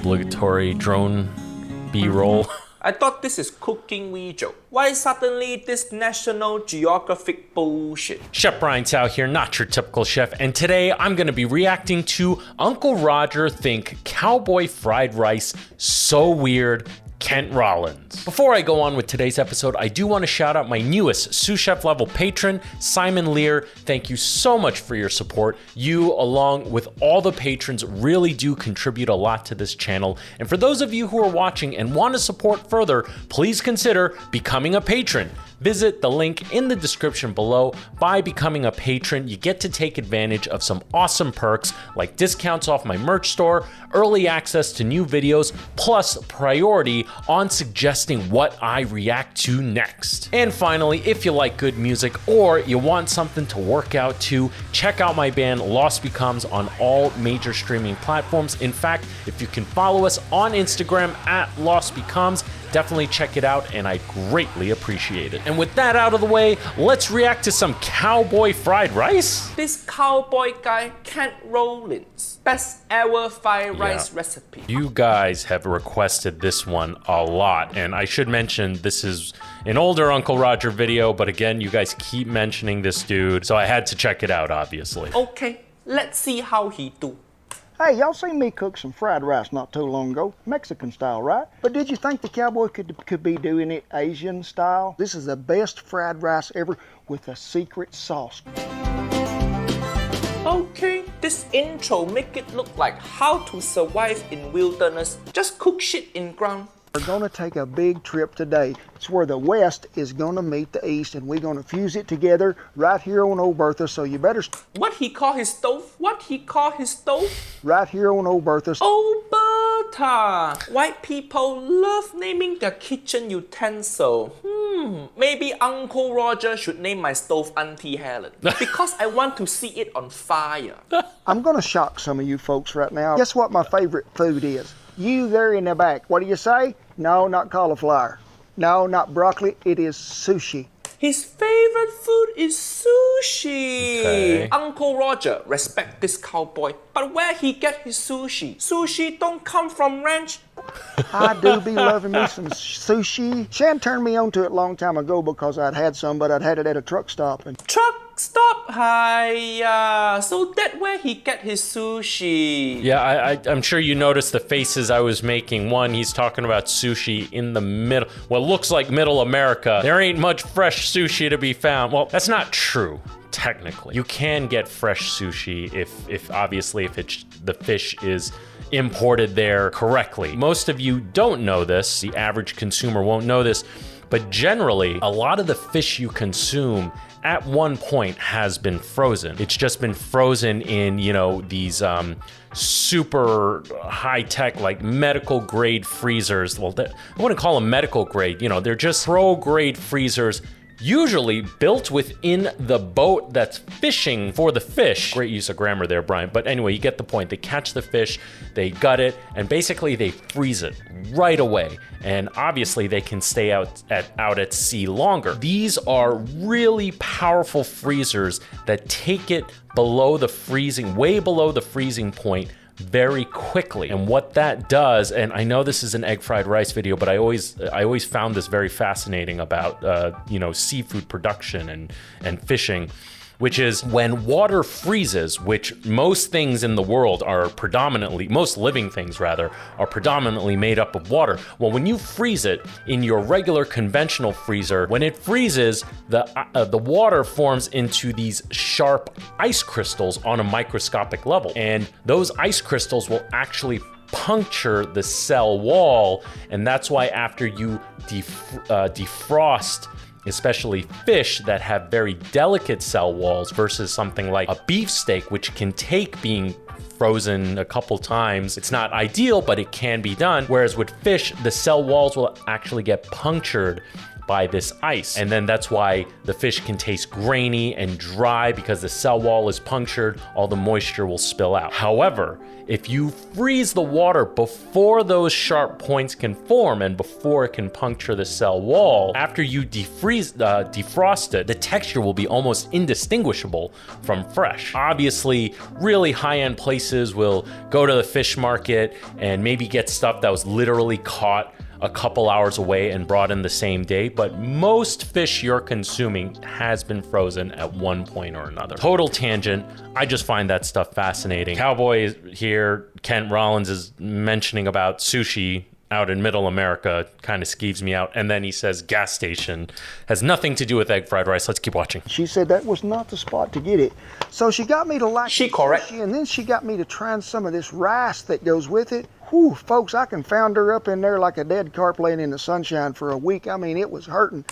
obligatory drone B-roll. I thought this is cooking video. Why suddenly this National Geographic bullshit? Chef Brian Tsao here, not your typical chef, and today I'm gonna be reacting to Uncle Roger think Cowboy fried rice so weird, Kent Rollins. Before I go on with today's episode, I do want to shout out my newest sous chef level patron, Simon Lear. Thank you so much for your support. You, along with all the patrons, really do contribute a lot to this channel. And for those of you who are watching and want to support further, please consider becoming a patron. Visit the link in the description below. By becoming a patron, you get to take advantage of some awesome perks like discounts off my merch store, early access to new videos, plus priority on suggesting what I react to next. And finally, if you like good music or you want something to work out to, check out my band Lost Becomes on all major streaming platforms. In fact, if you can follow us on Instagram at Lost Becomes, definitely check it out and I greatly appreciate it. And with that out of the way, let's react to some Cowboy fried rice. This cowboy guy, Kent Rollins, best ever fried rice recipe. You guys have requested this one a lot, and I should mention this is an older Uncle Roger video, but again, you guys keep mentioning this dude, so I had to check it out, obviously. Okay, let's see how he do. Hey, y'all seen me cook some fried rice not too long ago, Mexican style, right? But did you think the Cowboy could be doing it Asian style? This is the best fried rice ever with a secret sauce. Okay, this intro make it look like how to survive in wilderness. Just cook shit in ground. We're gonna take a big trip today. It's where the West is gonna meet the East, and we're gonna fuse it together right here on Old Bertha, so you better... What he call his stove? What he call his stove? Right here on Old Bertha. Old Bertha! White people love naming their kitchen utensil. Maybe Uncle Roger should name my stove Auntie Helen. Because I want to see it on fire. I'm gonna shock some of you folks right now. Guess what my favorite food is? You there in the back, what do you say? No, not cauliflower. No, not broccoli, it is sushi. His favorite food is sushi. Okay. Uncle Roger respect this cowboy, but where he get his sushi? Sushi don't come from ranch. I do be loving me some sushi. Shan turned me on to it a long time ago because I'd had some, but I'd had it at a truck stop. And Truck stop, hiya. So that where he get his sushi. Yeah, I'm sure you noticed the faces I was making. One, he's talking about sushi in the middle, what looks like middle America. There ain't much fresh sushi to be found. Well, that's not true. Technically, you can get fresh sushi if obviously if the fish is imported there correctly. Most of you don't know this. The average consumer won't know this, but generally, a lot of the fish you consume at one point has been frozen. It's just been frozen in, you know, these super high-tech, like medical grade freezers. Well, I wouldn't call them medical grade, you know, they're just pro grade freezers, usually built within the boat that's fishing for the fish. Great use of grammar there, Brian. But anyway, you get the point. They catch the fish, they gut it, and basically they freeze it right away. And obviously they can stay out at sea longer. These are really powerful freezers that take it below the freezing, way below the freezing point very quickly. And what that does, and I know this is an egg fried rice video, but I always found this very fascinating about you know, seafood production and fishing, which is when water freezes, which most things in the world are predominantly, most living things rather, are predominantly made up of water. Well, when you freeze it in your regular conventional freezer, when it freezes, the water forms into these sharp ice crystals on a microscopic level. And those ice crystals will actually puncture the cell wall, and that's why after you defrost especially fish that have very delicate cell walls versus something like a beefsteak, which can take being frozen a couple times. It's not ideal, but it can be done. Whereas with fish, the cell walls will actually get punctured by this ice. And then that's why the fish can taste grainy and dry, because the cell wall is punctured, all the moisture will spill out. However, if you freeze the water before those sharp points can form and before it can puncture the cell wall, after you defrost it, the texture will be almost indistinguishable from fresh. Obviously, really high-end places will go to the fish market and maybe get stuff that was literally caught a couple hours away and brought in the same day, but most fish you're consuming has been frozen at one point or another. Total tangent. I just find that stuff fascinating. Cowboy is here, Kent Rollins is mentioning about sushi out in middle America, kind of skeeves me out. And then he says gas station has nothing to do with egg fried rice. Let's keep watching. She said that was not the spot to get it. So she got me to like She correct. sushi, and then she got me to try some of this rice that goes with it. Whew, folks, I confound her up in there like a dead carp laying in the sunshine for a week. I mean, it was hurting.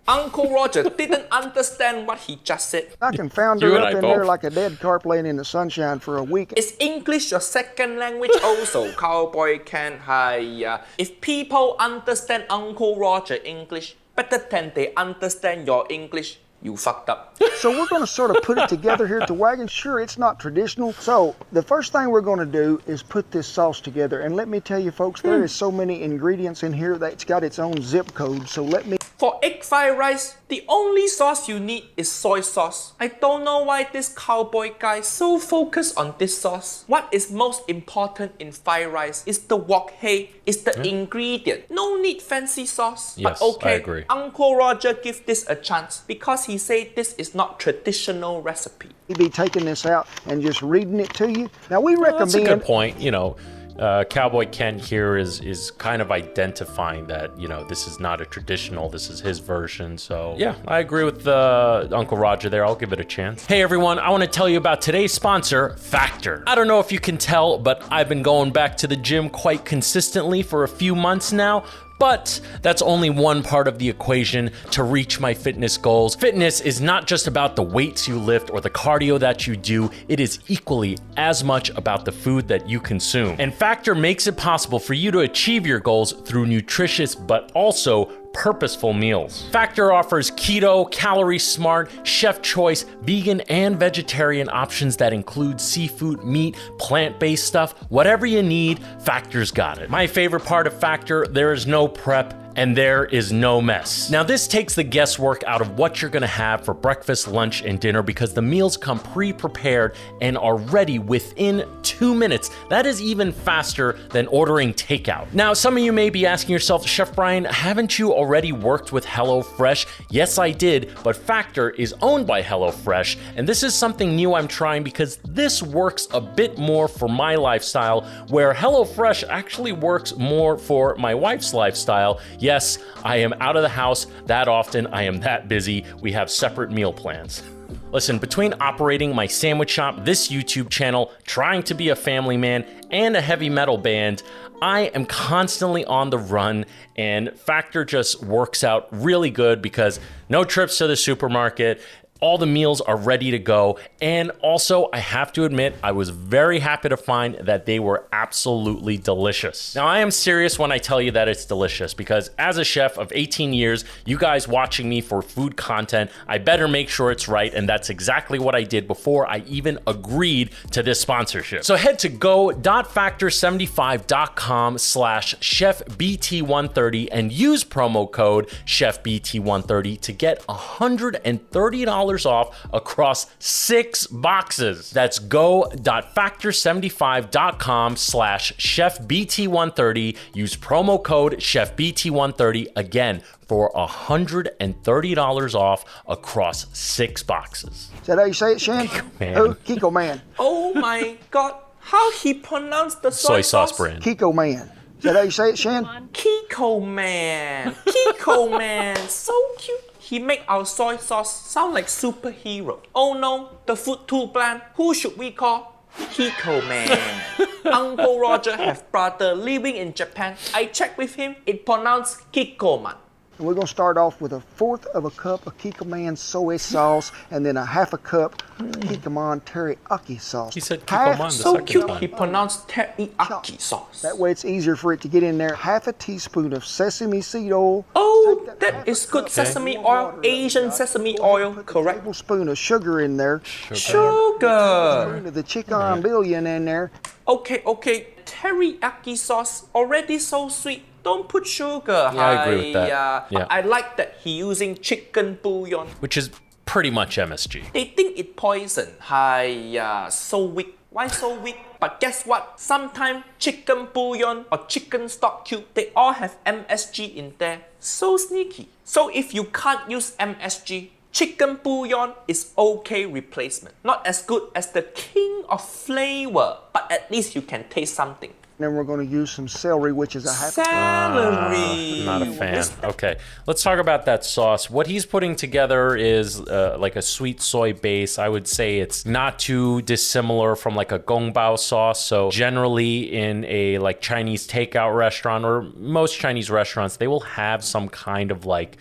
Uncle Roger didn't understand what he just said. I confound You her and up I in there both. like a dead carp laying in the sunshine for a week. Is English your second language also, Cowboy Can? Hiya. If people understand Uncle Roger English better than they understand your English, you fucked up. So we're going to sort of put it together here at the wagon. Sure, it's not traditional. So the first thing we're going to do is put this sauce together. And let me tell you, folks, there is so many ingredients in here that it's got its own zip code. So let me... For egg fried rice, the only sauce you need is soy sauce. I don't know why this cowboy guy is so focused on this sauce. What is most important in fried rice is the wok hei, is the ingredient. No need fancy sauce. Yes, but okay, I agree. Uncle Roger give this a chance because he said this is not traditional recipe. be taking this out and just reading it to you. Now we Well, that's a recommend... good point. You know, Cowboy Kent here is kind of identifying that, you know, this is not a traditional, this is his version. So yeah, I agree with Uncle Roger there. I'll give it a chance. Hey everyone, I want to tell you about today's sponsor, Factor. I don't know if you can tell, but I've been going back to the gym quite consistently for a few months now. But that's only one part of the equation to reach my fitness goals. Fitness is not just about the weights you lift or the cardio that you do. It is equally as much about the food that you consume. And Factor makes it possible for you to achieve your goals through nutritious but also purposeful meals. Factor offers keto, calorie smart, chef choice, vegan and vegetarian options that include seafood, meat, plant-based stuff. Whatever you need, Factor's got it. My favorite part of Factor, there is no prep and there is no mess. Now this takes the guesswork out of what you're gonna have for breakfast, lunch, and dinner because the meals come pre-prepared and are ready within 2 minutes. That is even faster than ordering takeout. Now some of you may be asking yourself, Chef Brian, haven't you already worked with HelloFresh? Yes, I did, but Factor is owned by HelloFresh, and this is something new I'm trying because this works a bit more for my lifestyle, where HelloFresh actually works more for my wife's lifestyle. Yes, I am out of the house that often. I am that busy. We have separate meal plans. Listen, between operating my sandwich shop, this YouTube channel, trying to be a family man, and a heavy metal band, I am constantly on the run, and Factor just works out really good because no trips to the supermarket, all the meals are ready to go, and also I have to admit I was very happy to find that they were absolutely delicious. Now I am serious when I tell you that it's delicious because as a chef of 18 years, you guys watching me for food content, I better make sure it's right, and that's exactly what I did before I even agreed to this sponsorship. So head to go.factor75.com/chefbt130 and use promo code chefbt130 to get $130 off across 6 boxes. That's go.factor75.com/chefbt130. Use promo code chefbt130 again for $130 off across 6 boxes. Is that how you say it, Shan? Man. Oh, Kiko Man. Oh my god, how he pronounced the Soy sauce brand. Kiko Man. Is that how you say it, Shan? Kiko Man. Kiko Man. So cute. He make our soy sauce sound like superhero. Oh no, the food too bland. Who should we call? Kiko Man. Uncle Roger have brother living in Japan. I checked with him. It pronounced Kiko Man. And we're going to start off with 1/4 of a cup of Kikkoman soy sauce and then 1/2 cup Kikkoman teriyaki sauce. He said Half- Kikkoman the So second cute, time. he pronounced teriyaki sauce. That way it's easier for it to get in there. 1/2 teaspoon of sesame seed oil. Oh, that is good sesame oil, Asian sesame oil, correct? Tablespoon of sugar in there. Sugar. Spoon of the chicken bouillon in there. Okay. Teriyaki sauce already so sweet. Don't put sugar. Yeah, I agree with that. But I like that he using chicken bouillon. Which is pretty much MSG. They think it poison. So weak. Why so weak? But guess what? Sometimes chicken bouillon or chicken stock cube, they all have MSG in there. So sneaky. So if you can't use MSG, chicken bouillon is okay replacement. Not as good as the king of flavor, but at least you can taste something. Then we're going to use some celery, which is 1/2. Celery. Not a fan. Okay, let's talk about that sauce. What he's putting together is like a sweet soy base. I would say it's not too dissimilar from like a gongbao sauce. So generally in a like Chinese takeout restaurant or most Chinese restaurants, they will have some kind of like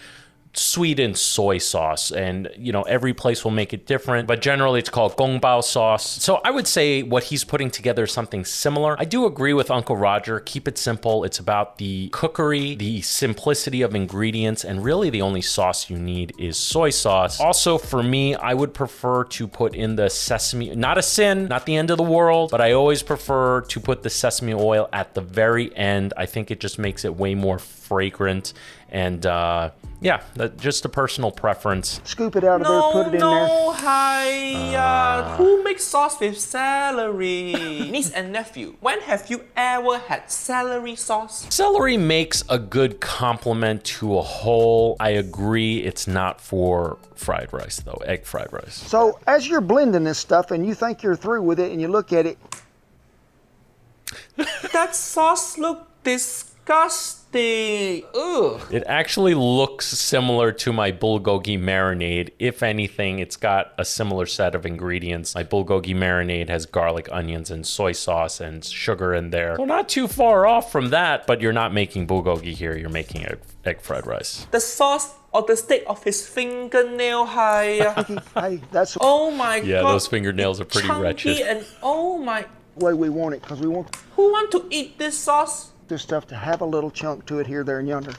sweetened soy sauce, and you know every place will make it different, but generally it's called gongbao sauce. So I would say what he's putting together is something similar. I do agree with Uncle Roger. Keep it simple. It's about the cookery, the simplicity of ingredients, and really the only sauce you need is soy sauce. Also, for me, I would prefer to put in the sesame, not a sin, not the end of the world, but I always prefer to put the sesame oil at the very end. I think it just makes it way more fragrant, and yeah, just a personal preference. Scoop it out of there, put it in there. Who makes sauce with celery? Niece and nephew, when have you ever had celery sauce? Celery makes a good complement to a whole. I agree, it's not for fried rice though, egg fried rice. So as you're blending this stuff and you think you're through with it and you look at it, That sauce look disgusting. Ugh. It actually looks similar to my bulgogi marinade. If anything, it's got a similar set of ingredients. My bulgogi marinade has garlic, onions, and soy sauce and sugar in there. So not too far off from that, but you're not making bulgogi here. You're making egg fried rice. The sauce or the state of his fingernail, hey, that's the oh my god. Yeah, those fingernails are pretty chunky wretched. And oh my, way we want it, because we want who want to eat this sauce? this stuff to have a little chunk to it here, there, and yonder.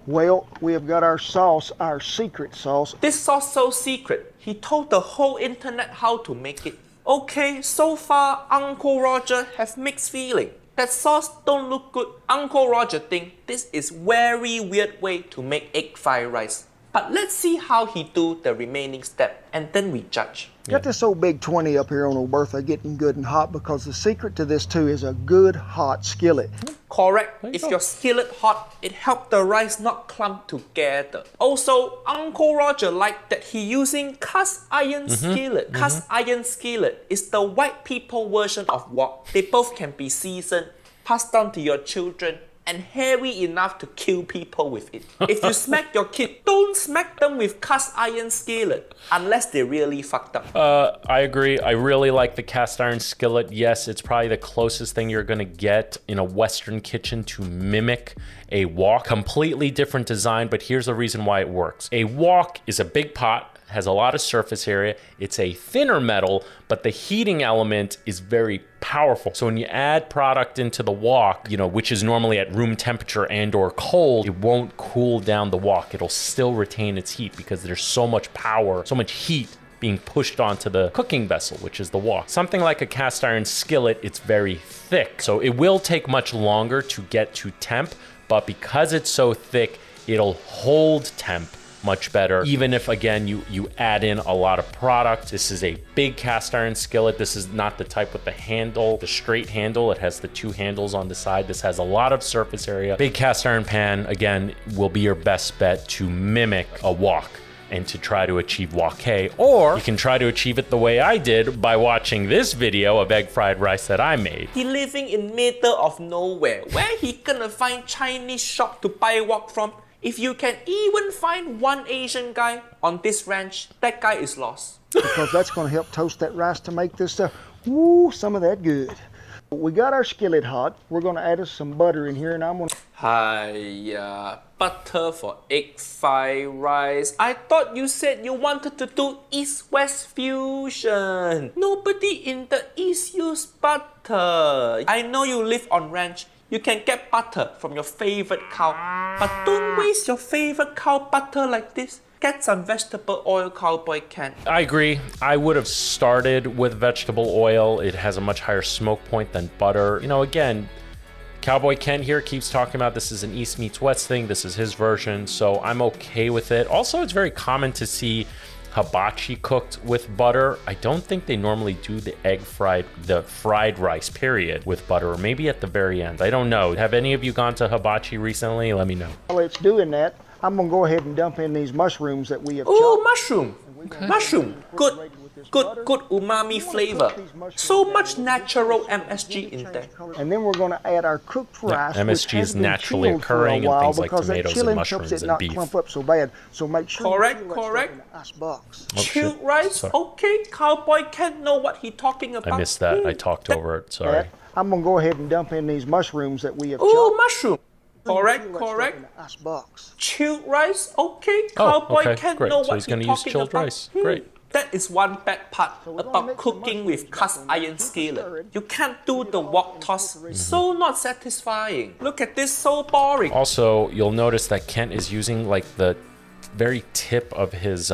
Well, we have got our sauce, our secret sauce. This sauce so secret. He told the whole internet how to make it. Okay, so far Uncle Roger has mixed feeling. That sauce don't look good. Uncle Roger think this is very weird way to make egg fried rice. But let's see how he do the remaining step, and then we judge. Got this old big 20 up here on old Bertha getting good and hot, because the secret to this too is a good hot skillet. Correct. If your skillet hot, it help the rice not clump together. Also, Uncle Roger liked that he using cast iron skillet. Cast iron skillet is the white people version of wok. They both can be seasoned, passed down to your children, and heavy enough to kill people with it. If you smack your kid, don't smack them with cast iron skillet unless they really fucked up. I agree. I really like the cast iron skillet. Yes, it's probably the closest thing you're gonna get in a Western kitchen to mimic a wok. Completely different design, but here's the reason why it works. A wok is a big pot, has a lot of surface area. It's a thinner metal, but the heating element is very powerful. So when you add product into the wok, you know, which is normally at room temperature and or cold, it won't cool down the wok. It'll still retain its heat because there's so much power, so much heat being pushed onto the cooking vessel, which is the wok. Something like a cast iron skillet, it's very thick. So it will take much longer to get to temp, but because it's so thick, it'll hold temp much better, even if again you add in a lot of product. This is a big cast iron skillet. This is not the type with the handle, the straight handle. It has the two handles on the side. This has a lot of surface area. Big cast iron pan, again, will be your best bet to mimic a wok and to try to achieve wok, or you can try to achieve it the way I did by watching this video of egg fried rice that I made. He living in middle of nowhere. Where he gonna find Chinese shop to buy wok from? If you can even find one Asian guy on this ranch, that guy is lost. Because that's going to help toast that rice to make this stuff, woo, some of that good. We got our skillet hot. We're going to add us some butter in here, and I'm going to... Hiya, butter for egg fried rice. I thought you said you wanted to do East-West fusion. Nobody in the East use butter. I know you live on ranch. You can get butter from your favorite cow. But don't waste your favorite cow butter like this. Get some vegetable oil, Cowboy can. I agree. I would have started with vegetable oil. It has a much higher smoke point than butter. You know, again, Cowboy Ken here keeps talking about this is an East meets West thing. This is his version, so I'm okay with it. Also, it's very common to see hibachi cooked with butter. I don't think they normally do the fried rice, period, with butter, or maybe at the very end. I don't know. Have any of you gone to hibachi recently? Let me know. While it's doing that, I'm gonna go ahead and dump in these mushrooms that we have Ooh, chopped. mushroom. Okay. Mushroom. Good umami flavor. So much natural MSG in there. And then we're going to add our cooked rice. MSG is naturally occurring in things like tomatoes and mushrooms and beef. Clump up so bad. So make sure Correct. In the ice box. Chilled rice. Sorry. Okay, Cowboy can't know what he talking about. I missed that. I talked over it. Sorry. I'm going to go ahead and dump in these mushrooms that we have Ooh, chopped. mushroom. Correct. In the ice box. Chilled rice. Okay, Cowboy can't great. know So what he's he gonna talking use chilled about. rice. Great. That is one bad part we're gonna about mix the cooking with mushrooms cast up and iron keep it skillet. stirred. You can't do the wok toss. So not satisfying. Look at this, so boring. Also, you'll notice that Kent is using like the very tip of his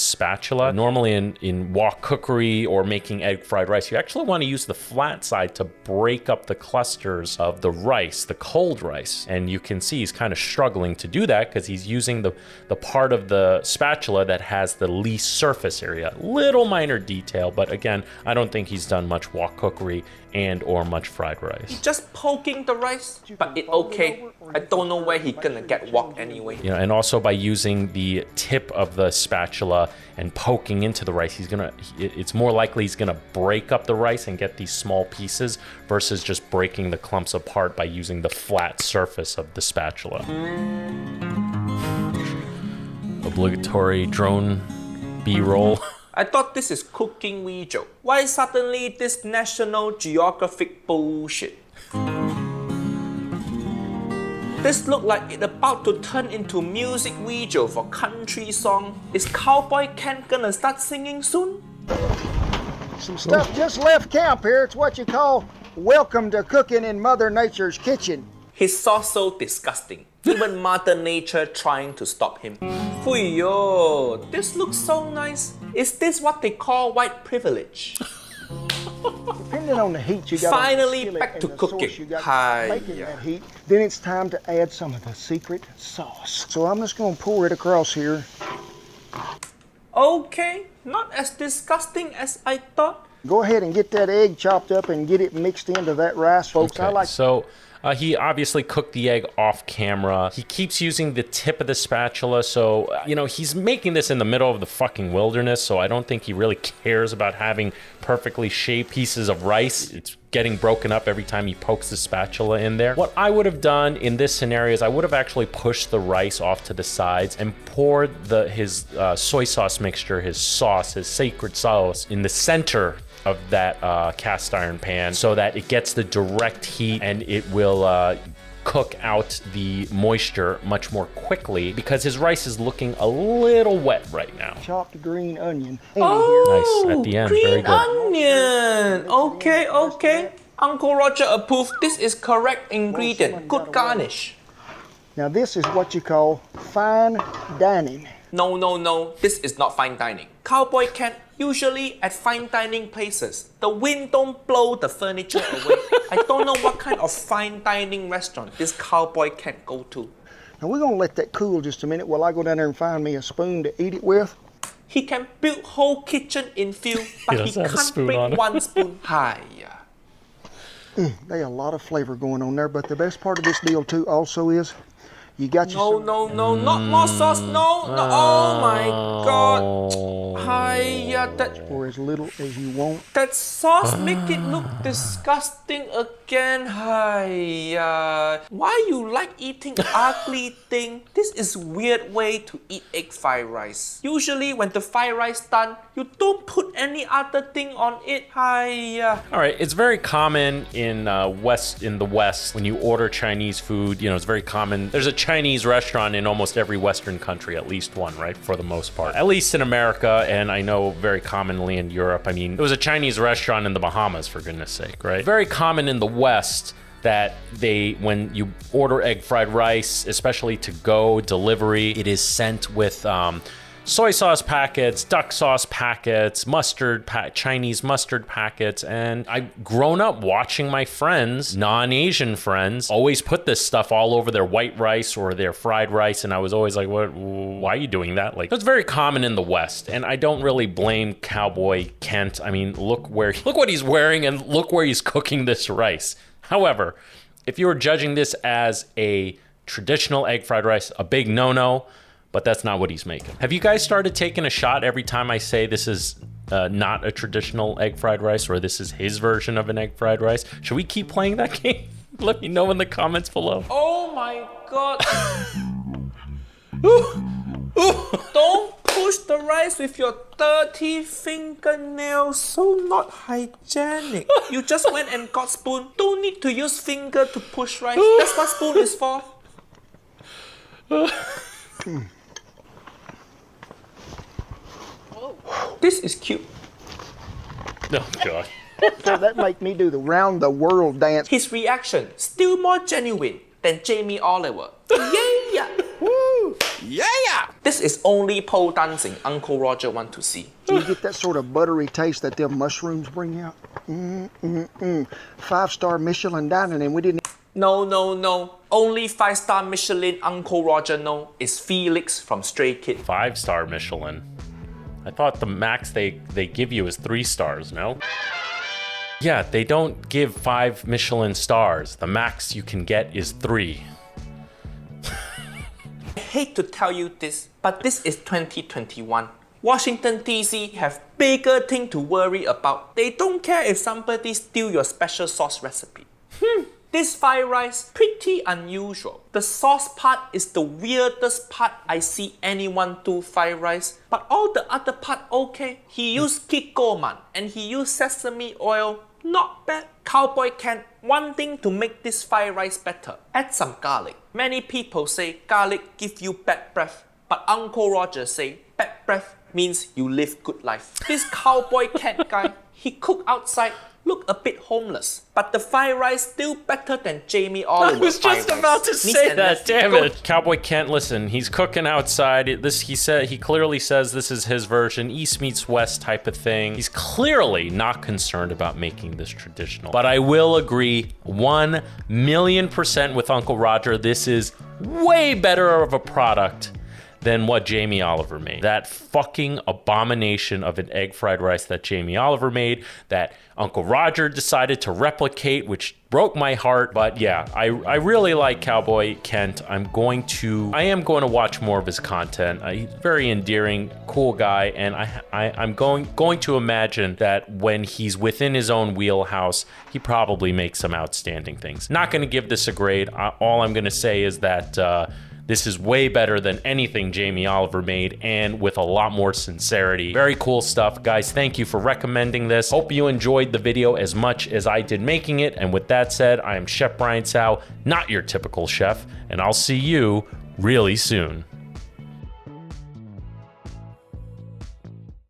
spatula. Normally in wok cookery or making egg fried rice, you actually want to use the flat side to break up the clusters of the rice, the cold rice. And you can see he's kind of struggling to do that because he's using the part of the spatula that has the least surface area. Little minor detail, but again, I don't think he's done much wok cookery and or much fried rice. Just poking the rice, but it okay. I don't know where he gonna get wok anyway. You know, and also by using the tip of the spatula and poking into the rice, it's more likely he's gonna break up the rice and get these small pieces versus just breaking the clumps apart by using the flat surface of the spatula. Obligatory drone B-roll. I thought this is cooking video. Why suddenly this National Geographic bullshit? This look like it about to turn into music video for country song. Is Cowboy Ken gonna start singing soon? Some stuff just left camp here. It's what you call welcome to cooking in Mother Nature's kitchen. His sauce so disgusting. Even Mother Nature trying to stop him. Fuyo, this looks so nice. Is this what they call white privilege? Depending on the heat you got. Finally on the back to and the sauce cooking. You got Hi. making that heat. Then it's time to add some of the secret sauce. So I'm just going to pour it across here. Okay, not as disgusting as I thought. Go ahead and get that egg chopped up and get it mixed into that rice, folks. I like. So he obviously cooked the egg off camera. He keeps using the tip of the spatula. So, you know, he's making this in the middle of the fucking wilderness. So I don't think he really cares about having perfectly shaped pieces of rice. It's getting broken up every time he pokes the spatula in there. What I would have done in this scenario is I would have actually pushed the rice off to the sides and poured his soy sauce mixture, his sauce, his sacred sauce in the center of that cast iron pan so that it gets the direct heat and it will cook out the moisture much more quickly because his rice is looking a little wet right now. Chopped green onion. Oh, nice at the end. green Very good. onion. Okay. Uncle Roger approved. This is correct ingredient. Good garnish. Now this is what you call fine dining. No. This is not fine dining. Cowboy Ken, usually at fine dining places, the wind don't blow the furniture away. I don't know what kind of fine dining restaurant this Cowboy Ken go to. Now we're going to let that cool just a minute while I go down there and find me a spoon to eat it with. He can build whole kitchen in few, but he can't bring one spoon. Hiya. There's a lot of flavor going on there, but the best part of this deal too also is You got No, your no, no, not more sauce. No, no. Oh my God. Hiya, or as little as you want. that sauce make it look disgusting again. Hiya. Why you like eating ugly thing? This is weird way to eat egg fried rice. Usually when the fried rice done, you don't put any other thing on it. Hiya. All right, it's very common in the West when you order Chinese food. You know, it's very common. There's a Chinese restaurant in almost every Western country, at least one, right? For the most part, at least in America, and I know very commonly in Europe. I mean, there was a Chinese restaurant in the Bahamas, for goodness sake, right? Very common in the West that when you order egg fried rice, especially to go delivery, it is sent with soy sauce packets, duck sauce packets, Chinese mustard packets. And I've grown up watching my friends, non-Asian friends, always put this stuff all over their white rice or their fried rice. And I was always like, why are you doing that? Like, it's very common in the West. And I don't really blame Cowboy Kent. I mean, look what he's wearing and look where he's cooking this rice. However, if you were judging this as a traditional egg fried rice, a big no-no, but that's not what he's making. Have you guys started taking a shot every time I say this is not a traditional egg fried rice or this is his version of an egg fried rice? Should we keep playing that game? Let me know in the comments below. Oh my God. Don't push the rice with your dirty fingernails. So not hygienic. You just went and got spoon. Don't need to use finger to push rice. That's what spoon is for. This is cute. Oh God. So that make me do the round the world dance. His reaction still more genuine than Jamie Oliver. Yeah. Woo! Yeah. This is only pole dancing Uncle Roger want to see. You get that sort of buttery taste that them mushrooms bring out. 5-star Michelin dining, and we didn't. No. Only 5-star Michelin Uncle Roger know is Felix from Stray Kid. 5-star Michelin. I thought the max they give you is 3 stars, no? Yeah, they don't give 5 Michelin stars. The max you can get is 3. I hate to tell you this, but this is 2021. Washington DC have bigger thing to worry about. They don't care if somebody steal your special sauce recipe. This fried rice, pretty unusual. The sauce part is the weirdest part I see anyone do fried rice. But all the other part okay. He used kikoman and he used sesame oil. Not bad. Cowboy Kent, one thing to make this fried rice better. Add some garlic. Many people say garlic give you bad breath. But Uncle Roger say bad breath means you live good life. This Cowboy Kent guy, he cook outside. Look a bit homeless, but the fried rice still better than Jamie Oliver. I was just about to say that, damn it. Cowboy Kent, listen, he's cooking outside. He clearly says this is his version, East meets West type of thing. He's clearly not concerned about making this traditional. But I will agree 1,000,000% with Uncle Roger. This is way better of a product than what Jamie Oliver made. That fucking abomination of an egg fried rice that Jamie Oliver made, that Uncle Roger decided to replicate, which broke my heart. But yeah, I really like Cowboy Kent. I am going to watch more of his content. He's very endearing, cool guy, and I'm going to imagine that when he's within his own wheelhouse, he probably makes some outstanding things. Not going to give this a grade. All I'm going to say is that this is way better than anything Jamie Oliver made, and with a lot more sincerity. Very cool stuff. Guys, thank you for recommending this. Hope you enjoyed the video as much as I did making it. And with that said, I am Chef Brian Tsao, not your typical chef, and I'll see you really soon.